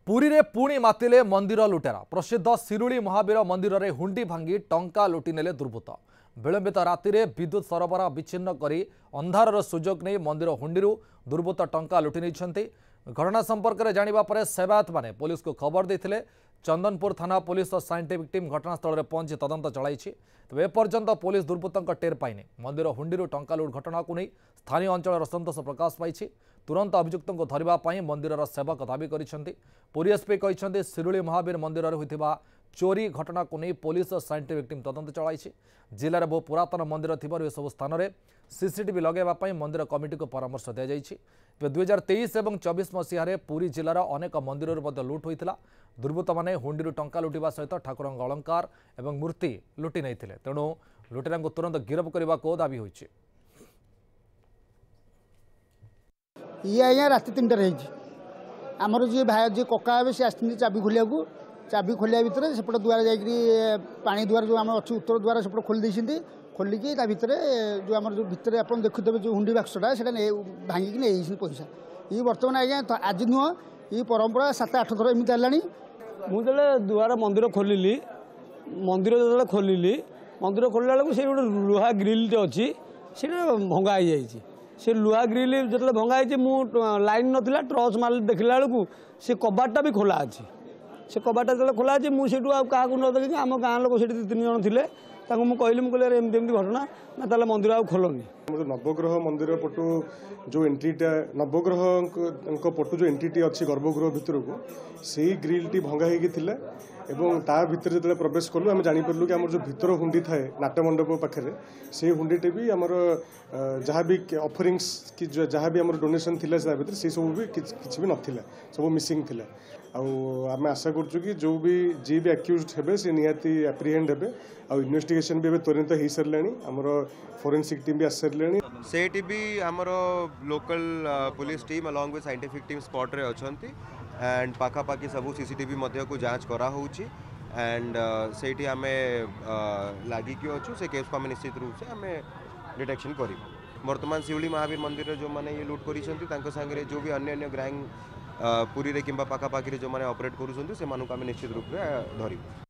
पुरी रे पुणी मातिले मंदिर लुटेरा प्रसिद्ध शिरुली महावीर मंदिर रे हुंडी भांगी टंका लुटि नेले दुर्बृत्त विलंबित राति रे विद्युत सरबराह विच्छिन्न करी अंधारर सुजोग नहीं मंदिर हुंडी दुर्बृत्त टंका लुटि नहीं घटना संपर्क में जानिबा परे सेवायत माने पुलिस को खबर देथिले। चंदनपुर थाना पुलिस और साइंटिफिक टीम घटनास्थल में पहुंची तदंत चलाई तेज एपर्यंत पुलिस दुर्बृत्तों टेर पाइने मंदिर हुंडी टंका लुट घटना को नहीं स्थानीय अंचल असंतोष प्रकाश पाई तुरंत अभियुक्तों को धरने मंदिर सेवक दाबी कर पुरी एसपी कहते शिरुली महावीर मंदिर होता चोरी घटना को नहीं पुलिस और साइंटिफिक टीम तदंत चलाई जिले में बहु पुरातन मंदिर थी सब स्थान में सीसीटीवी लगेवाई मंदिर कमिटी को परामर्श दी जाइए। 2023 और 24 मसीह पुरी जिलार अनेक मंदिर लुट होता दुर्बृत्त मैंने हुंडी टंका लुटिवा सहित ठाकुर अलंकार और मूर्ति लुटि नहीं तेणु लुटेरा को तुरंत गिरफ करने को दाबी होइछि। ये आज्ञा रात 3टार आमर जी भाई जी कका हे सी आसती चाबी खोलिया चाबी खोलिया भितर सेपट द्वार जानी द्वार जो आम अच्छी उत्तर द्वार सेपट खोली देती खोलिकी भितर जो आम जो भितर आप देखुवे जो हुंडी बाक्सटा से भांगिकी नहीं पैसा ये बर्तमान आज्ञा आज नुह ये परंपरा 7-8 थर एमती है। मुझे दुआर मंदिर खोलिली मंदिर जो खोलिली मंदिर खोलला बेलू से गोटे लुहा ग्रिलटे अच्छी से भंगा हो जाए से लुहा ग्रिल जो भंगाई मु लाइन नाला टर्च मार देखला बेलू से कबाटा भी खोला अच्छी से कबाटा जो खोला अच्छी मुझे क्या न देखिए आम गाँव लोग से 2-3 जन थे मुझे कहली मुझे एमती घटना ना ताले मंदिर आ खोलनी नवग्रह मंदिर पटु जो एंट्रीटा नवग्रह पटु जो एंट्रीटी अच्छी गर्भगृह भितर को से ग्रिल टी भंगा होगी एवं ता भितर जो प्रवेश कलु आम जापर कि आम जो भितर हुंडी थाए नाट्यमंडप पाखे से हुंडीटे भी आमर जहाँ भी ऑफरिंग्स कि जहाँ भी आम डोनेशन थी भितर से सब भी किसी भी नाला सब मिसिंग थी आम आशा करूँ कि जो भी जी भी एक्यूज हे से निहाती एप्रिहेंड हे आ इन्वेस्टिगेशन भी त्वरित हो सारे आमर फोरेंसिक टीम भी आस सारे सेठी भी आमर local police team along with scientific team spot रे अछंती एंड पाखापाखी सब सीसीटीवी मध्य को जांच करा होउची एंड सेठी आमे लागी कि अच्छु से केस को आम निश्चित रूप से आम डिटेक्शन करूँ। वर्तमान शिवली महावीर मंदिर जो मैंने ये लुट कर जो भी अन्य गैंग पुरी रे किंबा पाखापाखी जो मैंने ऑपरेट करूँ से निश्चित रूप से धरू।